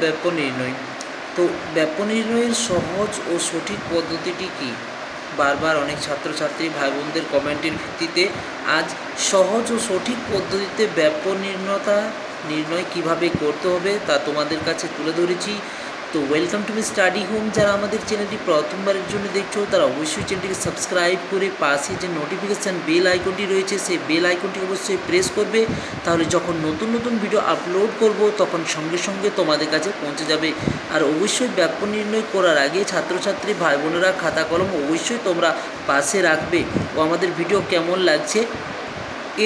ব্যাপ্য নির্ণয়। তো ব্যাপ্য নির্ণয়ের সহজ ও সঠিক পদ্ধতিটি কী? বারবার অনেক ছাত্রছাত্রী ভাই বোনদের কমেন্টের ভিত্তিতে আজ সহজ ও সঠিক পদ্ধতিতে ব্যাপ্য নির্ণয় কিভাবে করতে হবে তা তোমাদের কাছে তুলে ধরেছি। তো ওয়েলকাম টু স্টাডি হোম। যারা আমাদের চ্যানেলটি প্রথমবারের জন্য দেখছো তারা অবশ্যই চ্যানেলটিকে সাবস্ক্রাইব করে পাশে যে নোটিফিকেশান বেল আইকনটি রয়েছে সেই বেল আইকনটি অবশ্যই প্রেস করবে। তাহলে যখন নতুন নতুন ভিডিও আপলোড করব তখন সঙ্গে সঙ্গে তোমাদের কাছে পৌঁছে যাবে। আর অবশ্যই ব্যাপ্য নির্ণয় করার আগে ছাত্রছাত্রী ভাই বোনেরা খাতা কলম অবশ্যই তোমরা পাশে রাখবে ও আমাদের ভিডিও কেমন লাগছে।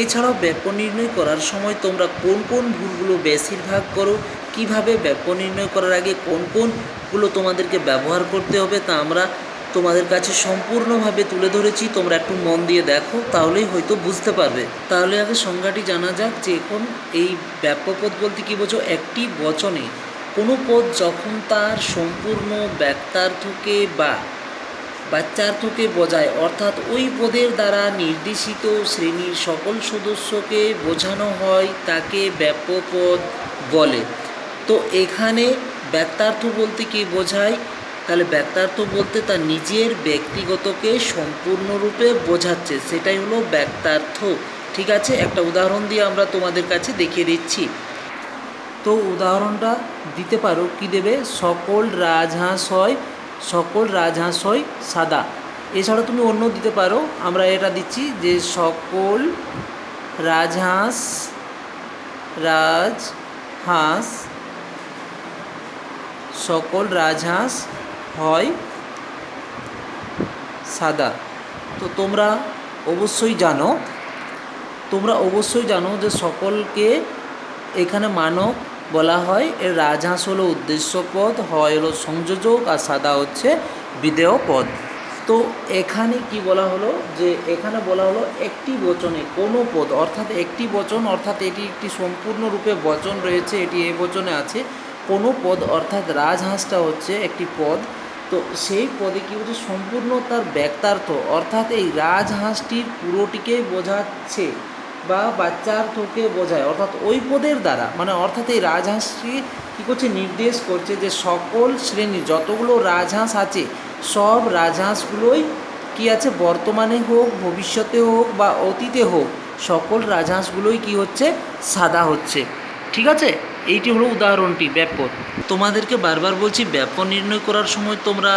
এছাড়াও ব্যাপ্য নির্ণয় করার সময় তোমরা কোন কোন ভুলগুলো বেশিরভাগ করো, কিভাবে ব্যাপ্য নির্ণয় করার আগে কোন কোনগুলো তোমাদেরকে ব্যবহার করতে হবে তা আমরা তোমাদের কাছে সম্পূর্ণভাবে তুলে ধরেছি। তোমরা একটু মন দিয়ে দেখো, তাহলেই হয়তো বুঝতে পারবে। তাহলে আগে সংজ্ঞাটি জানা যাক যে এখন এই ব্যাপ্য পদ বলতে কী বোঝো? একটি বচনে কোনো পদ যখন তার সম্পূর্ণ ব্যক্তার্থকে বা বাচ্যার্থকে বোঝায়, অর্থাৎ ওই পদের দ্বারা নির্দেশিত শ্রেণীর সকল সদস্যকে বোঝানো হয়, তাকে ব্যাপ্য পদ বলে। তো এখানে ব্যক্তার্থ বলতে কী বোঝায়? তাহলে ব্যক্তার্থ বলতে তার নিজের ব্যক্তিগতকে সম্পূর্ণরূপে বোঝাচ্ছে, সেটাই হলো ব্যক্তার্থ। ঠিক আছে, একটা উদাহরণ দিয়ে আমরা তোমাদের কাছে দেখিয়ে দিচ্ছি। তো উদাহরণটা দিতে পারো, কি দেবে? সকল রাজহাঁস হয় সাদা। এছাড়া তুমি অন্য দিতে পারো, আমরা এটা দিচ্ছি যে সকল রাজহাঁস হয় সাদা। তো তোমরা অবশ্যই জানো যে সকলকে এখানে মানক বলা হয়। এর রাজহাঁস হলো উদ্দেশ্য পদ, হয় হলো সংযোজক, আর সাদা হচ্ছে বিধেয় পদ। তো এখানে কি বলা হলো? যে এখানে বলা হলো একটি বচনে কোনো পদ, অর্থাৎ একটি বচন, অর্থাৎ এটি একটি সম্পূর্ণরূপে বচন রয়েছে, এটি এ বচনে আছে। কোনো পদ অর্থাৎ রাজহাঁসটা হচ্ছে একটি পদ। তো সেই পদে কী হচ্ছে? সম্পূর্ণ তার ব্যক্তার্থ, অর্থাৎ এই রাজহাঁসটির পুরোটিকে বোঝাচ্ছে বা বাচ্চার্থকে বোঝায়, অর্থাৎ ওই পদের দ্বারা, মানে অর্থাৎ এই রাজহাঁসটি কী করছে? নির্দেশ করছে যে সকল শ্রেণীর যতগুলো রাজহাঁস আছে সব রাজহাঁসগুলোই কী আছে? বর্তমানে হোক, ভবিষ্যতে হোক বা অতীতে হোক, সকল রাজহাঁসগুলোই কী হচ্ছে? সাদা হচ্ছে। ঠিক আছে, এইটি হলো উদাহরণটি ব্যাপ্য। তোমাদেরকে বারবার বলছি, ব্যাপ্য নির্ণয় করার সময় তোমরা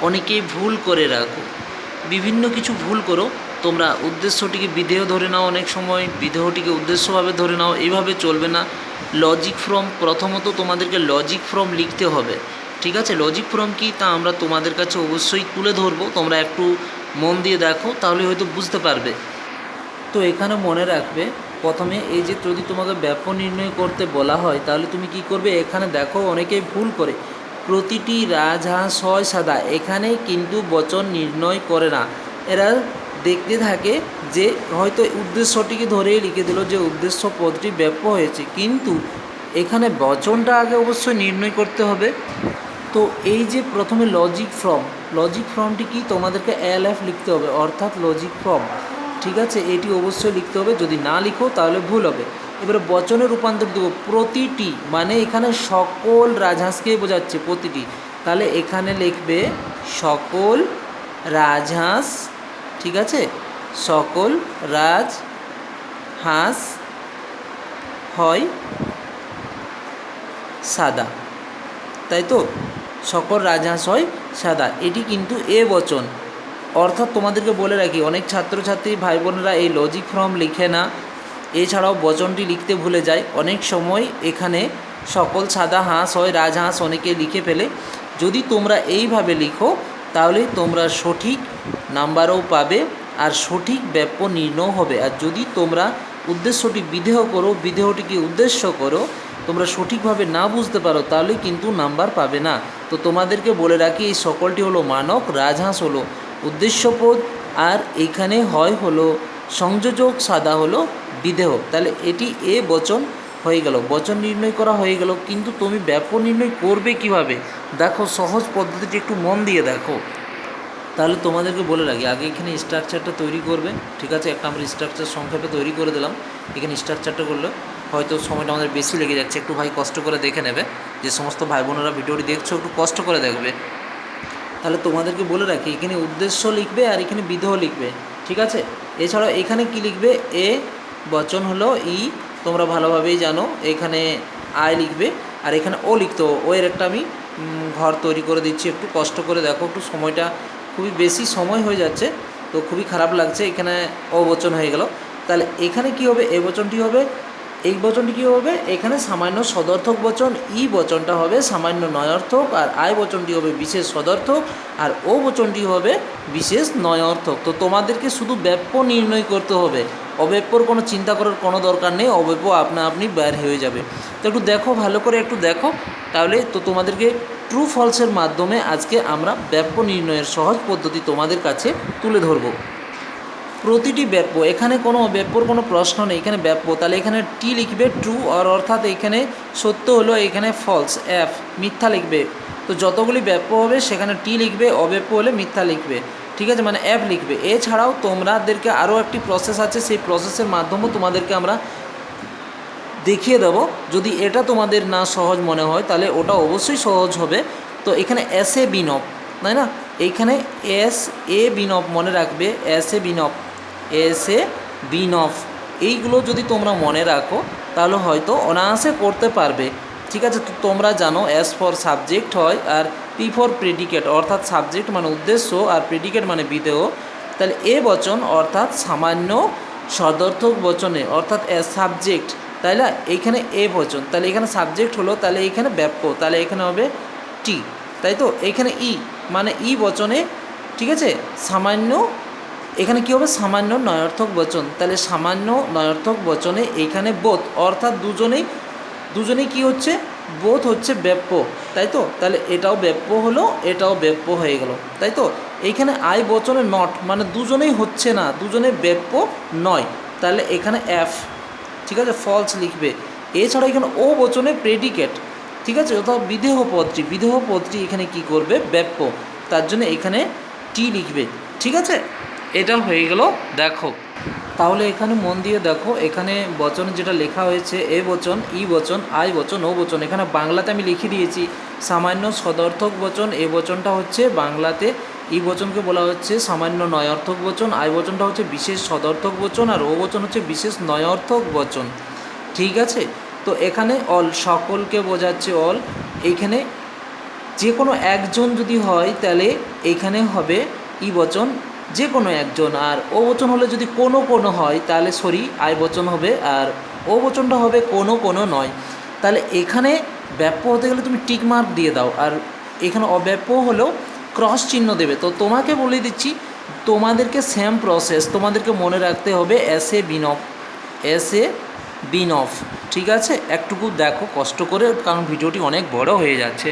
অনেকেই ভুল করে রাখো, বিভিন্ন কিছু ভুল করো। তোমরা উদ্দেশ্যটিকে বিধেয় ধরে নাও, অনেক সময় বিধেয়টিকে উদ্দেশ্যভাবে ধরে নাও, এইভাবে চলবে না। লজিক ফর্ম, প্রথমত তোমাদেরকে লজিক ফর্ম লিখতে হবে। ঠিক আছে, লজিক ফর্ম কী তা আমরা তোমাদের কাছে অবশ্যই তুলে ধরবো, তোমরা একটু মন দিয়ে দেখো, তাহলে হয়তো বুঝতে পারবে। তো এখানে মনে রাখবে, প্রথমে এই যে যদি তোমাকে ব্যাপ্য নির্ণয় করতে বলা হয় তাহলে তুমি কি করবে? এখানে দেখো অনেকেই ভুল করে, প্রতিটি রাজহাঁস হয় সাদা, এখানে কিন্তু বচন নির্ণয় করে না। এরা দেখতে থাকে যে হয়তো উদ্দেশ্যটিকে ধরেই লিখে দিল যে উদ্দেশ্য পদটি ব্যাপ্য হয়েছে, কিন্তু এখানে বচনটা আগে অবশ্যই নির্ণয় করতে হবে। তো এই যে প্রথমে লজিক ফর্মটি কি? তোমাদেরকে LF লিখতে হবে, অর্থাৎ লজিক ফর্ম। ঠিক আছে, এটি অবশ্যই লিখতে হবে, যদি না লিখো তাহলে ভুল হবে। এবারে বচনে রূপান্তর দেবো, প্রতিটি, মানে এখানে সকল রাজহাঁসকেই বোঝাচ্ছে, প্রতিটি। তাহলে এখানে লিখবে সকল রাজহাঁস। ঠিক আছে, সকল রাজহাঁস হয় সাদা, তাই তো? সকল রাজহাঁস হয় সাদা, এটি কিন্তু এ বচন। অর্থাৎ তোমাদেরকে বলে রাখি, অনেক ছাত্রছাত্রী ভাই বোনেরা এই লজিক ফর্ম লিখে না, এছাড়াও বচনটি লিখতে ভুলে যায়। অনেক সময় এখানে সকল সাদা হাঁস হয় রাজহাঁস অনেকে লিখে ফেলে। যদি তোমরা এইভাবে লিখো তাহলে তোমরা সঠিক নাম্বারও পাবে আর সঠিক ব্যাপ্য নির্ণয় হবে। আর যদি তোমরা উদ্দেশ্যটি বিধেয় করো, বিধেয়টিকে উদ্দেশ্য করো, তোমরা সঠিকভাবে না বুঝতে পারো, তাহলে কিন্তু নাম্বার পাবে না। তো তোমাদেরকে বলে রাখি, এই সকলটি হলো মানক, রাজহাঁস হলো উদ্দেশ্যপদ, আর এখানে হয় হলো সংযোজক, সাদা হলো বিধেয়। তাহলে এটি এ বচন হয়ে গেল, বচন নির্ণয় করা হয়ে গেল। কিন্তু তুমি ব্যাপ্য নির্ণয় করবে কিভাবে? দেখো, সহজ পদ্ধতিটি একটু মন দিয়ে দেখো। তাহলে তোমাদেরকে বলে রাখি, আগে এখানে স্ট্রাকচারটা তৈরি করবে। ঠিক আছে, একটা আমরা স্ট্রাকচার সংক্ষেপে তৈরি করে দিলাম। এখানে স্ট্রাকচারটা করলো, হয়তো সময়টা আমাদের বেশি লেগে যাচ্ছে, একটু ভাই কষ্ট করে দেখে নেবে। যে সমস্ত ভাই বোনেরা ভিডিওটি দেখছো একটু কষ্ট করে দেখবে। তাহলে তোমাদেরকে বলে রাখি, এখানে উদ্দেশ্য লিখবে আর এখানে বিধেয় লিখবে, ঠিক আছে। এছাড়াও এখানে কি লিখবে, এ বচন হলো ই, তোমরা ভালোভাবেই জানো। এখানে আয় লিখবে আর এখানে ও লিখতে হবে। ও এর একটা আমি ঘর তৈরি করে দিচ্ছি, একটু কষ্ট করে দেখো। একটু সময়টা খুবই বেশি সময় হয়ে যাচ্ছে, তো খুবই খারাপ লাগছে। এখানে ও বচন হয়ে গেল। তাহলে এখানে কি হবে, এ বচনটি হবে। এই বচনটি কী হবে, এখানে সামান্য সদর্থক বচন, ই বচনটা হবে সামান্য নয়ার্থক, আর আয় বচনটি হবে বিশেষ সদর্থক, আর ও বচনটি হবে বিশেষ নয়ার্থক। তো তোমাদেরকে শুধু ব্যাপ্য নির্ণয় করতে হবে, অব্যপ্যর কোনো চিন্তা করার কোনো দরকার নেই, অব্যপ্য আপনা আপনি বের হয়ে যাবে। তো একটু দেখো, ভালো করে একটু দেখো, তাহলে তো তোমাদেরকে ট্রু ফলসের মাধ্যমে আজকে আমরা ব্যাপ্য নির্ণয়ের সহজ পদ্ধতি তোমাদের কাছে তুলে ধরবো। প্রতিটি ব্যাপ্য, এখানে কোনো ব্যাপ্যর কোনো প্রশ্ন নেই, এখানে ব্যাপ্য। তাহলে এখানে টি লিখবে ট্রু, আর অর্থাৎ এখানে সত্য হলো, এখানে ফলস, এফ মিথ্যা লিখবে। তো যতগুলি ব্যাপ্য হবে সেখানে টি লিখবে, অব্যাপ্য হলে মিথ্যা লিখবে, ঠিক আছে, মানে এফ লিখবে। এছাড়াও তোমাদেরকে আরও একটি প্রসেস আছে, সেই প্রসেসের মাধ্যমেও তোমাদেরকে আমরা দেখিয়ে দেবো। যদি এটা তোমাদের না সহজ মনে হয় তাহলে ওটা অবশ্যই সহজ হবে। তো এখানে এস এ বিনব, তাই না, এইখানে এস এ বিনব মনে রাখবে, এস এ বিনব, এস এ বিনব, এইগুলো যদি তোমরা মনে রাখো তাহলে হয়তো অনায়াসে করতে পারবে, ঠিক আছে। তো তোমরা জানো এস ফর সাবজেক্ট হয়, আর পি ফর প্রেডিকেট, অর্থাৎ সাবজেক্ট মানে উদ্দেশ্য আর প্রেডিকেট মানে বিধেয়। তাহলে এ বচন অর্থাৎ সামান্য সদর্থক বচনে, অর্থাৎ এস সাবজেক্ট, তাই না, এইখানে এ বচন, তাহলে এখানে সাবজেক্ট হলো, তাহলে এখানে ব্যাপ্য, তাহলে এখানে হবে টি, তাই তো। এখানে ই মানে ই বচনে, ঠিক আছে, সামান্য, এখানে কী হবে, সামান্য নয়ার্থক বচন, তাহলে সামান্য নয়ার্থক বচনে এইখানে বোধ, অর্থাৎ দুজনেই কী হচ্ছে, বোধ হচ্ছে ব্যাপ্য, তাই তো। তাহলে এটাও ব্যাপ্য হলো, এটাও ব্যাপ্য হয়ে গেল, তাই তো। এইখানে আয় বচনে নট মানে দুজনেই হচ্ছে না, দুজনে ব্যাপ্য নয়, তাহলে এখানে এফ, ঠিক আছে, ফলস লিখবে। এছাড়া এখানে ও বচনে প্রেডিকেট, ঠিক আছে, অর্থাৎ বিধেয় পদটি এখানে কি করবে, ব্যাপ্য, তার জন্য এখানে টি লিখবে, ঠিক আছে। এটা হয়ে গেল, দেখো তাহলে এখানে মন দিয়ে দেখো, এখানে বচন যেটা লেখা হয়েছে, এ বচন, ই বচন, আই বচন, ও বচন, এখানে বাংলাতে আমি লিখে দিয়েছি সামান্য সদর্থক বচন। এ বচনটা হচ্ছে বাংলাতে, ই বচনকে বলা হচ্ছে সামান্য নয়ার্থক বচন, আই বচনটা হচ্ছে বিশেষ সদর্থক বচন, আর ও বচন হচ্ছে বিশেষ নয়ার্থক বচন, ঠিক আছে। তো এখানে অল সকলকে বোঝাচ্ছে অল, এইখানে যে কোনো একজন যদি হয় তাহলে এইখানে হবে ই বচন, যে কোনো একজন। আর ও বচন হলে যদি কোনো কোনো হয় তাহলে আই বচন হবে, আর ও বচনটা হবে কোনো কোনো নয়। তাহলে এখানে ব্যাপ্য হতে গেলে তুমি টিক মার্ক দিয়ে দাও, আর এখানে অব্যাপ্য হলেও ক্রস চিহ্ন দেবে। তো তোমাকে বলে দিচ্ছি, তোমাদেরকে সেম প্রসেস তোমাদেরকে মনে রাখতে হবে, এস এ বিনফ, এস এ বিনফ, ঠিক আছে। একটুকু দেখো কষ্ট করে, কারণ ভিডিওটি অনেক বড় হয়ে যাচ্ছে।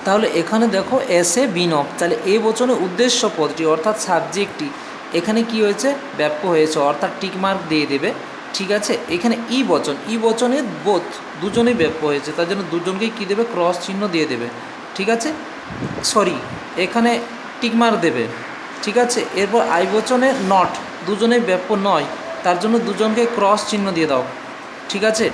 তাহলে এখানে দেখো এস এ বিনফ, তাহলে এ বচনে উদ্দেশ্য পদটি অর্থাৎ সাবজেক্টটি এখানে কি হয়েছে, ব্যাপ্য হয়েছে, অর্থাৎ টিক মার্ক দিয়ে দেবে, ঠিক আছে। এখানে ই বচন, ই বচনে বোথ দুজনেই ব্যাপ্য হয়েছে, তার জন্য দুজনকেই কী দেবে, ক্রস চিহ্ন দিয়ে দেবে, ঠিক আছে, এখানে টিক মার্ক দেবে, ঠিক আছে। এরপর আই বচনে নট, দুজনেই ব্যাপ্য নয়, তার জন্য দুজনকে ক্রস চিহ্ন দিয়ে দাও, ঠিক আছে,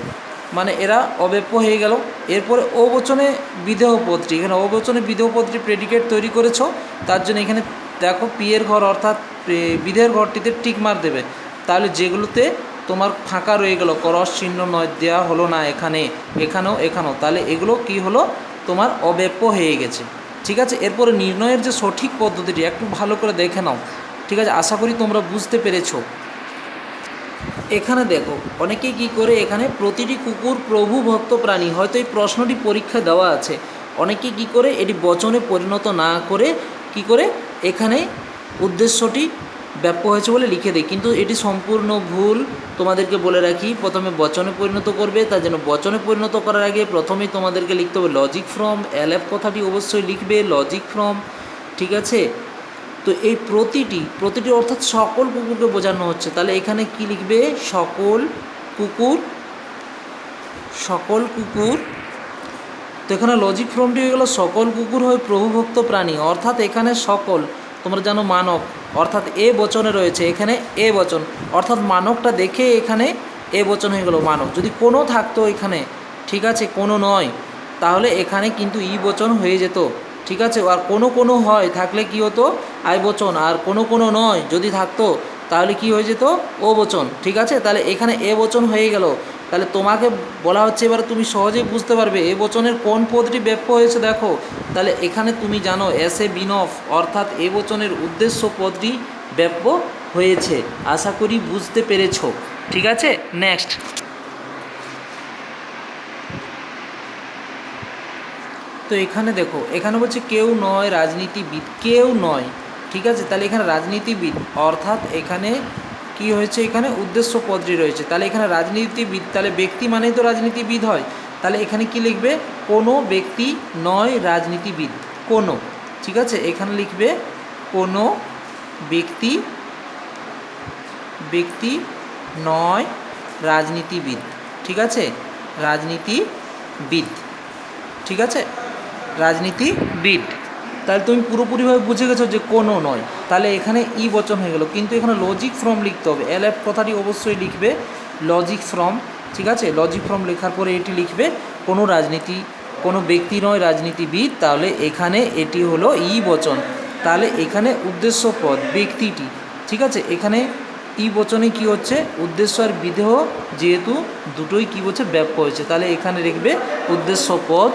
মানে এরা অব্যাপ্য হয়ে গেল। এরপরে ও বচনে বিধেয় পদটি, এখানে ও বচনে বিধেয় পদটি প্রেডিকেট তৈরি করেছ, তার জন্য এখানে দেখো পি এর ঘর অর্থাৎ বিধেয়ের ঘরটিতে টিক মার দেবে। তাহলে যেগুলোতে তোমার ফাঁকা রয়ে গেল, ক্রস চিহ্ন নয় দেওয়া হলো না, এখানেও, তাহলে এগুলো কি হলো, তোমার অব্যাপ্য হয়ে গেছে, ঠিক আছে। এরপরে নির্ণয়ের যে সঠিক পদ্ধতিটি একটু ভালো করে দেখে নাও, ঠিক আছে, আশা করি তোমরা বুঝতে পেরেছো। এখানে দেখো অনেকেই কি করে, এখানে প্রতিটি কুকুর প্রভু ভক্ত প্রাণী, হয়তো এই প্রশ্নটি পরীক্ষা দেওয়া আছে, অনেকেই কি করে এটি বচনে পরিণত না করে কি করে এখানে উদ্দেশ্যটি ব্যাপ্য হয়েছে বলে লিখে দেয়, কিন্তু এটি সম্পূর্ণ ভুল। তোমাদেরকে বলে রাখি, প্রথমে বচনে পরিণত করবে, তার জন্য বচনে পরিণত করার আগে প্রথমেই তোমাদেরকে লিখতে হবে লজিক ফ্রম, এলএফ কথাটি অবশ্যই লিখবে, লজিক ফ্রম, ঠিক আছে। তো এই প্রতিটি অর্থাৎ সকল কুকুরকে বোঝানো হচ্ছে, তাহলে এখানে কি লিখবে, সকল কুকুর, তো এখানে লজিক ফর্মটি হয়ে গেল সকল কুকুর হয় প্রভুভক্ত প্রাণী, অর্থাৎ এখানে সকল, তোমরা জানো মানব, অর্থাৎ এ বচনে রয়েছে, এখানে এ বচন, অর্থাৎ মানবটা দেখে এখানে এ বচন হয়ে গেল মানব। যদি কোনো থাকতো এখানে, ঠিক আছে, কোনো নয়, তাহলে এখানে কিন্তু ই বচন হয়ে যেত, ঠিক আছে। আর কোনো কোনো হয় থাকলে কি হতো, আই বচন। আর কোনো কোনো নয় যদি থাকতো তাহলে কি হয়ে যেত, ও বচন, ঠিক আছে। তাহলে এখানে এ বচন হয়ে গেল। তাহলে তোমাকে বলা হচ্ছে এবার তুমি সহজেই বুঝতে পারবে এ বচনের কোন পদটি ব্যাপ্য হয়েছে। দেখো, তাহলে এখানে তুমি জানো এস এ বিন অফ অর্থাৎ এ বচনের উদ্দেশ্য পদটি ব্যাপ্য হয়েছে। আশা করি বুঝতে পেরেছো, ঠিক আছে। নেক্সট, তো এখানে দেখো, এখানে বলছে কেউ নয় রাজনীতিবিদ, কেউ নয়, ঠিক আছে। তাহলে এখানে রাজনীতিবিদ অর্থাৎ এখানে কি হয়েছে, এখানে উদ্দেশ্য পদটি রয়েছে। তাহলে এখানে রাজনীতিবিদ, তাহলে ব্যক্তি মানেই তো রাজনীতিবিদ হয়। তাহলে এখানে কি লিখবে, কোনো ব্যক্তি নয় রাজনীতিবিদ, কোনো, ঠিক আছে। এখানে লিখবে কোনো ব্যক্তি, ব্যক্তি নয় রাজনীতিবিদ, ঠিক আছে, রাজনীতিবিদ, ঠিক আছে, রাজনীতিবিদ। তাহলে তুমি পুরোপুরিভাবে বুঝে গেছো যে কোনো নয়। তাহলে এখানে ই বচন হয়ে গেল, কিন্তু এখানে লজিক ফ্রম লিখতে হবে। এলএফ কথাটি অবশ্যই লিখবে, লজিক ফ্রম, ঠিক আছে। লজিক ফ্রম লেখার পরে এটি লিখবে কোনো রাজনীতি, কোনো ব্যক্তি নয় রাজনীতিবিদ। তাহলে এখানে এটি হলো ই বচন। তাহলে এখানে উদ্দেশ্য পদ ব্যক্তিটি, ঠিক আছে। এখানে ই বচনে কি হচ্ছে, উদ্দেশ্য আর বিধেয় যেহেতু দুটোই কি বলছে, ব্যাপ্য হয়েছে। তাহলে এখানে লিখবে উদ্দেশ্য পদ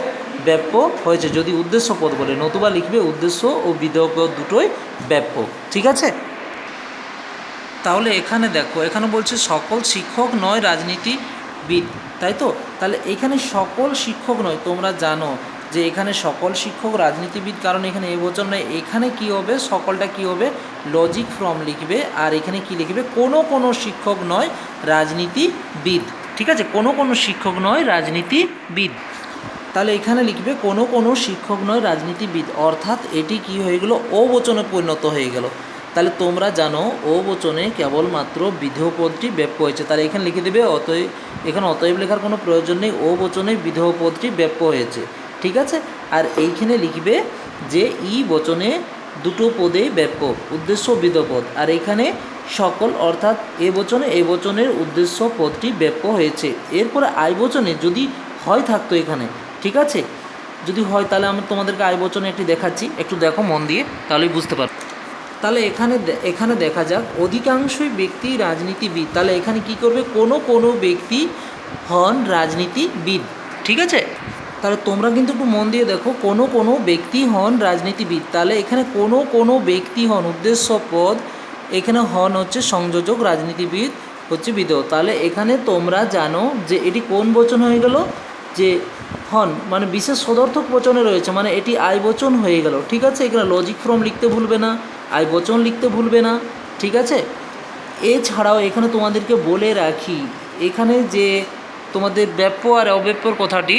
ব্যাপ্য হয়েছে যদি উদ্দেশ্য পদ বলে, নতুবা লিখবে উদ্দেশ্য ও বিধেয় পদ দুটোই ব্যাপ্য, ঠিক আছে। তাহলে এখানে দেখো, এখানে বলছে সকল শিক্ষক নয় রাজনীতিবিদ, তাই তো। তাহলে এখানে সকল শিক্ষক নয়, তোমরা জানো যে এখানে সকল শিক্ষক রাজনীতিবিদ, কারণ এখানে এ বচন নয়। এখানে কি হবে, সকলটা কি হবে, লজিক ফ্রম লিখবে। আর এখানে কি লিখবে, কোনো কোনো শিক্ষক নয় রাজনীতিবিদ, ঠিক আছে, কোনো কোনো শিক্ষক নয় রাজনীতিবিদ। তাহলে এখানে লিখবে কোনো কোনো শিক্ষক নয় রাজনীতিবিদ, অর্থাৎ এটি কি হয়ে গেল, ও বচনে পরিণত হয়ে গেল। তাহলে তোমরা জানো ও বচনে কেবলমাত্র বিধেয় পদটি ব্যাপ্য হয়েছে। তাহলে এখানে লিখে দেবে অতএব, এখানে অতএব লেখার কোনো প্রয়োজন নেই, ও বচনে বিধেয় পদটি ব্যাপ্য হয়েছে, ঠিক আছে। আর এইখানে লিখবে যে ই বচনে দুটো পদেই ব্যাপ্য, উদ্দেশ্য বিধেয় পদ। আর এখানে সকল অর্থাৎ এ বচনে এ বচনের উদ্দেশ্য পদটি ব্যাপ্য হয়েছে। এরপরে আই বচনে যদি হয় থাকতো এখানে, ঠিক আছে, যদি হয় তাহলে আমি তোমাদেরকে আই বচনে একটি দেখাচ্ছি, একটু দেখো মন দিয়ে, তাহলেই বুঝতে পারো। তাহলে এখানে দেখা যাক অধিকাংশই ব্যক্তি রাজনীতিবিদ। তাহলে এখানে কি করবে, কোনো কোনো ব্যক্তি হন রাজনীতিবিদ, ঠিক আছে। তাহলে তোমরা কিন্তু একটু মন দিয়ে দেখো, কোনো কোনো ব্যক্তি হন রাজনীতিবিদ। তাহলে এখানে কোনো কোনো ব্যক্তি হন উদ্দেশ্য পদ, এখানে হন হচ্ছে সংযোজক, রাজনীতিবিদ হচ্ছে বিধেয়। তাহলে এখানে তোমরা জানো যে এটি কোন বচন হয়ে গেল, যে হন মানে বিশেষ সদর্থক বচনে রয়েছে, মানে এটি আই বচন হয়ে গেল, ঠিক আছে। এখানে লজিক ফ্রম লিখতে ভুলবে না, আই বচন লিখতে ভুলবে না, ঠিক আছে। এছাড়াও এখানে তোমাদেরকে বলে রাখি, এখানে যে তোমাদের ব্যাপ্য আর অব্যাপ্যর কথাটি